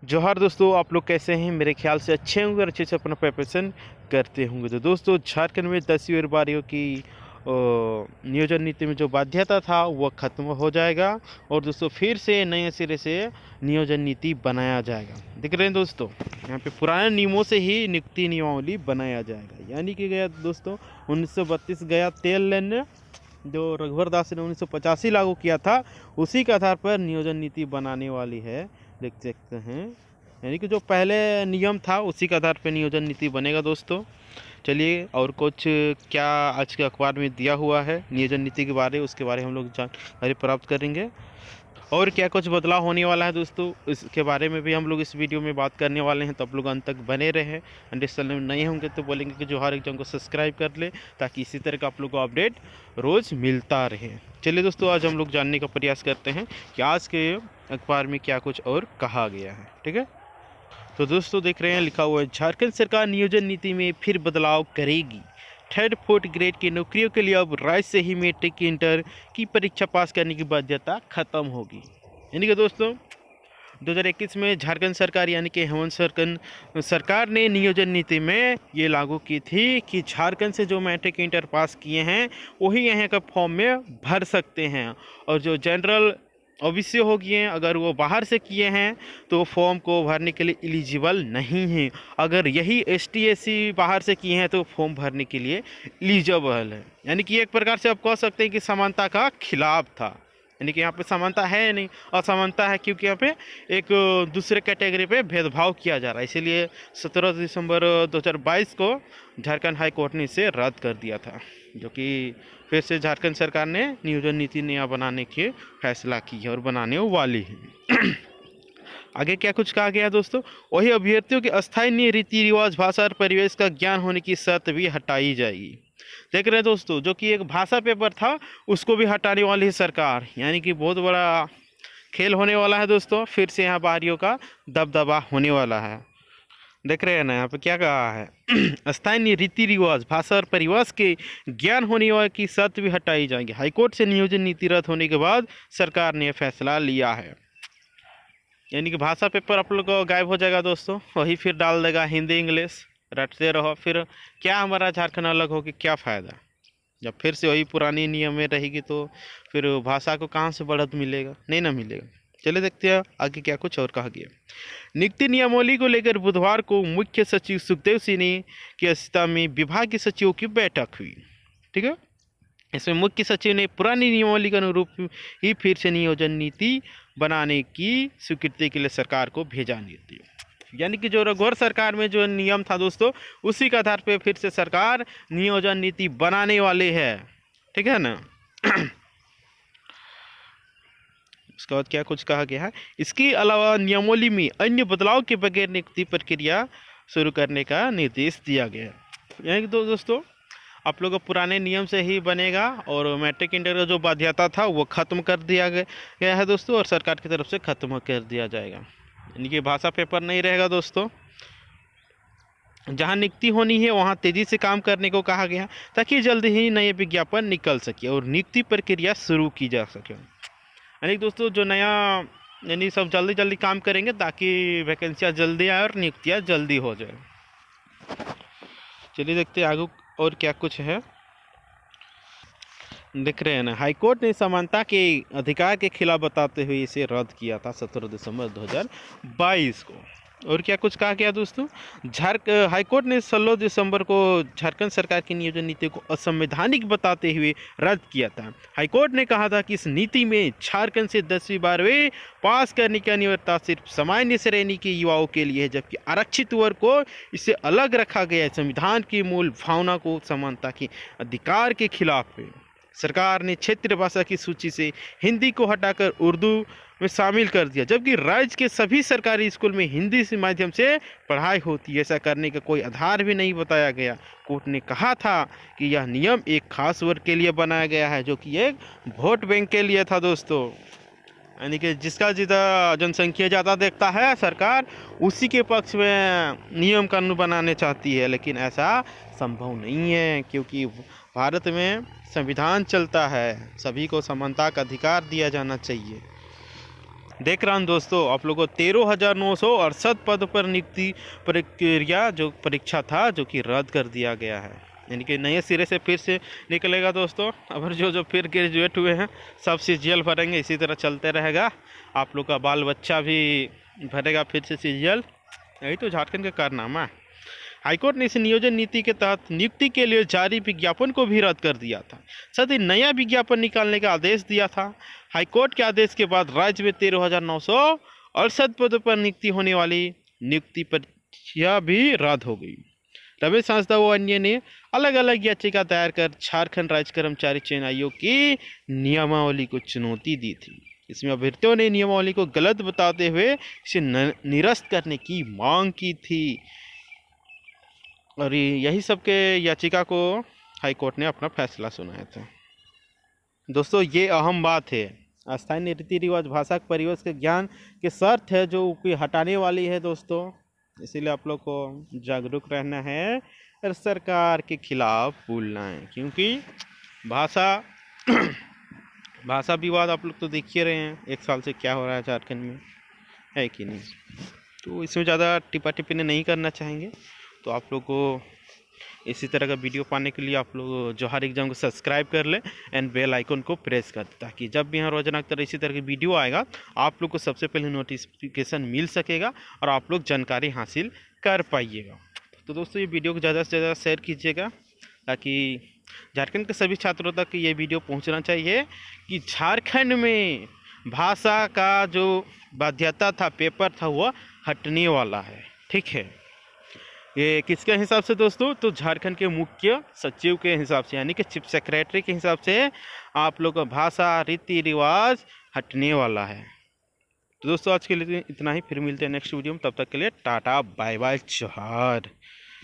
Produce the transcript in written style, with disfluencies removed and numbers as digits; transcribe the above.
जोहार दोस्तों, आप लोग कैसे हैं? मेरे ख्याल से अच्छे होंगे और अच्छे से अपना प्रिपरेशन करते होंगे। तो दोस्तों, झारखंड में 10वीं और 12वीं की नियोजन नीति में जो बाध्यता था वह खत्म हो जाएगा और दोस्तों फिर से नए सिरे से नियोजन नीति बनाया जाएगा। देख रहे हैं दोस्तों, यहाँ पे पुराने नियमों से ही नियुक्ति नियमावली बनाया जाएगा। यानी कि गया दोस्तों 1932 गया तेल लेने जो रघुवर दास ने 1985 लागू किया था, उसी के आधार पर नियोजन नीति बनाने वाली है। देख सकते हैं, यानी कि जो पहले नियम था उसी के आधार पर नियोजन नीति बनेगा दोस्तों। चलिए, और कुछ क्या आज के अखबार में दिया हुआ है नियोजन नीति के बारे, उसके बारे हम लोग जानकारी प्राप्त करेंगे। और क्या कुछ बदलाव होने वाला है दोस्तों, इसके बारे में भी हम लोग इस वीडियो में बात करने वाले हैं। तो आप लोग अंत तक बने रहे। एंड इस चैनल में नए होंगे तो बोलेंगे कि जो हर एक जन को सब्सक्राइब कर ले, ताकि इसी तरह का आप लोग को अपडेट रोज़ मिलता रहे। चलिए दोस्तों, आज हम लोग जानने का प्रयास करते हैं कि आज के अखबार में क्या कुछ और कहा गया है। ठीक है, तो दोस्तों देख रहे हैं, लिखा हुआ है झारखंड सरकार नियोजन नीति में फिर बदलाव करेगी। थर्ड फोर्थ ग्रेड की नौकरियों के लिए अब राज्य से ही मैट्रिक इंटर की परीक्षा पास करने की बाध्यता खत्म होगी। यानी कि दोस्तों 2021 में झारखंड सरकार यानी कि हेमंत सरकार ने नियोजन नीति में ये लागू की थी कि झारखंड से जो मैट्रिक इंटर पास किए हैं वही यहाँ का फॉर्म में भर सकते हैं, और जो जनरल ओबीसी हो गए हैं अगर वो बाहर से किए हैं तो फॉर्म को भरने के लिए एलिजिबल नहीं है। अगर यही एसटी एससी बाहर से किए हैं तो फॉर्म भरने के लिए एलिजिबल है। यानी कि एक प्रकार से आप कह सकते हैं कि समानता का खिलाफ था। यानी कि यहाँ पे समानता है नहीं, असमानता है, क्योंकि यहाँ पे एक दूसरे कैटेगरी पे भेदभाव किया जा रहा है। इसीलिए 17 दिसंबर 2022 को झारखंड हाई कोर्ट ने इसे रद्द कर दिया था, जो कि फिर से झारखंड सरकार ने नियोजन नीति नया बनाने के फैसला की है और बनाने वाली है। आगे क्या कुछ कहा गया दोस्तों, वही अभ्यर्थियों के अस्थायी रीति रिवाज भाषा और परिवेश का ज्ञान होने की शर्त भी हटाई जाएगी। देख रहे हैं दोस्तों, जो कि एक भाषा पेपर था उसको भी हटाने वाली है सरकार। यानी कि बहुत बड़ा खेल होने वाला है दोस्तों। फिर से यहाँ बाहरियों का दबदबा होने वाला है। देख रहे हैं ना, यहाँ पे क्या कहा है स्थानीय रीति रिवाज भाषा और परिवेश के ज्ञान होने वाले की शर्त भी हटाई जाएगी। हाईकोर्ट से नियोजन नीति रद्द होने के बाद सरकार ने यह फैसला लिया है। यानी कि भाषा पेपर आप लोग को गायब हो जाएगा दोस्तों, वही फिर डाल देगा हिंदी इंग्लिश, रटते रहो। फिर क्या हमारा झारखंड अलग हो कि क्या फ़ायदा? जब फिर से वही पुरानी नियम में रहेगी तो फिर भाषा को कहाँ से बढ़त मिलेगा? नहीं ना मिलेगा। चलिए देखते हैं आगे क्या कुछ और कहा गया। नियुक्ति नियमावली को लेकर बुधवार को मुख्य सचिव सुखदेव सिन्हा की अध्यक्षता में विभाग के सचिवों की बैठक हुई। ठीक है, इसमें मुख्य सचिव ने पुरानी नियमावली के अनुरूप ही फिर से नियोजन नीति बनाने की स्वीकृति के लिए सरकार को भेजा नीति। यानी कि जो रघुवर सरकार में जो नियम था दोस्तों, उसी के आधार पर फिर से सरकार नियोजन नीति बनाने वाली है। ठीक है ना। उसके बाद क्या कुछ कहा गया है, इसके अलावा नियमावली में अन्य बदलाव के बगैर नियुक्ति प्रक्रिया शुरू करने का निर्देश दिया गया है। यानी कि दोस्तों आप लोगों को पुराने नियम से ही बनेगा और मैट्रिक इंटर का जो बाध्यता था वो ख़त्म कर दिया गया है दोस्तों, और सरकार की तरफ से ख़त्म कर दिया जाएगा। यानी कि भाषा पेपर नहीं रहेगा दोस्तों। जहां नियुक्ति होनी है वहां तेज़ी से काम करने को कहा गया, ताकि जल्द ही नए विज्ञापन निकल सके और नियुक्ति प्रक्रिया शुरू की जा सके। यानी दोस्तों जो नया यानी सब जल्दी जल्दी काम करेंगे ताकि वैकेंसियाँ जल्दी आए और नियुक्तियाँ जल्दी हो जाए। चलिए देखते हैं आगे और क्या कुछ है। देख रहे हैं ना, हाईकोर्ट ने समानता के अधिकार के खिलाफ बताते हुए इसे रद्द किया था 17 दिसंबर 2022 को। और क्या कुछ कहा गया दोस्तों, हाईकोर्ट ने 16 दिसंबर को झारखंड सरकार की नियोजन नीति को असंवैधानिक बताते हुए रद्द किया था। हाईकोर्ट ने कहा था कि इस नीति में झारखंड से 10वीं 12वीं पास करने की अनिवार्यता सिर्फ सामान्य श्रेणी के युवाओं के लिए है, जबकि आरक्षित वर्ग को इससे अलग रखा गया है। संविधान की मूल भावना को समानता के अधिकार के खिलाफ है। सरकार ने क्षेत्रीय भाषा की सूची से हिंदी को हटाकर उर्दू में शामिल कर दिया, जबकि राज्य के सभी सरकारी स्कूल में हिंदी से माध्यम से पढ़ाई होती है। ऐसा करने का कोई आधार भी नहीं बताया गया। कोर्ट ने कहा था कि यह नियम एक खास वर्ग के लिए बनाया गया है, जो कि एक वोट बैंक के लिए था दोस्तों। यानी कि जिसका जितना जनसंख्या ज़्यादा देखता है सरकार उसी के पक्ष में नियम कानून बनाने चाहती है, लेकिन ऐसा संभव नहीं है, क्योंकि भारत में संविधान चलता है। सभी को समानता का अधिकार दिया जाना चाहिए। देख रहा हूँ दोस्तों, आप लोगों को 13,968 पद पर नियुक्ति प्रक्रिया जो परीक्षा था जो कि रद्द कर दिया गया है, यानी कि नए सिरे से फिर से निकलेगा दोस्तों। अब जो फिर ग्रेजुएट हुए हैं सब सीजीएल भरेंगे, इसी तरह चलते रहेगा। आप लोग का बाल बच्चा भी भरेगा फिर से सीजीएल। यही तो झारखंड का कारनामा है। हाईकोर्ट ने इस नियोजन नीति के तहत नियुक्ति के लिए जारी विज्ञापन को भी रद्द कर दिया था, साथ ही नया विज्ञापन निकालने का आदेश दिया था। हाईकोर्ट के आदेश के बाद राज्य में 13,968 पदों पर नियुक्ति होने वाली नियुक्ति प्रक्रिया भी रद्द हो गई। रमेश हांसदा व अन्य ने अलग अलग याचिका दायर कर झारखंड राज्य कर्मचारी चयन आयोग की नियमावली को चुनौती दी थी। इसमें अभ्यर्थियों ने नियमावली को गलत बताते हुए इसे निरस्त करने की मांग की थी, और यही सब के याचिका को हाईकोर्ट ने अपना फैसला सुनाया था। दोस्तों ये अहम बात है, स्थानीय रीति रिवाज भाषा के परिवेश के ज्ञान के शर्त है जो हटाने वाली है दोस्तों। इसीलिए आप लोग को जागरूक रहना है और सरकार के खिलाफ बोलना है, क्योंकि भाषा विवाद आप लोग तो देख ही रहे हैं 1 साल से क्या हो रहा है झारखंड में, है कि नहीं। तो इसमें ज़्यादा टिप्पा टिप्पणी नहीं करना चाहेंगे। तो आप लोग को इसी तरह का वीडियो पाने के लिए आप लोग जोहार एग्जाम को सब्सक्राइब कर ले एंड बेल आइकन को प्रेस कर दे, ताकि जब भी यहाँ रोजाना की तरह इसी तरह की वीडियो आएगा आप लोग को सबसे पहले नोटिफिकेशन मिल सकेगा और आप लोग जानकारी हासिल कर पाइएगा। तो दोस्तों ये वीडियो को ज़्यादा से ज़्यादा शेयर कीजिएगा, ताकि झारखंड के सभी छात्रों तक ये वीडियो पहुँचना चाहिए कि झारखंड में भाषा का जो बाध्यता था, पेपर था, वो हटने वाला है। ठीक है, ये किसके हिसाब से दोस्तों? तो झारखंड के मुख्य सचिव के हिसाब से, यानी कि चीफ सेक्रेटरी के हिसाब से आप लोग का भाषा रीति रिवाज हटने वाला है। तो दोस्तों आज के लिए इतना ही, फिर मिलते हैं नेक्स्ट वीडियो में। तब तक के लिए टाटा बाय बाय जोहार।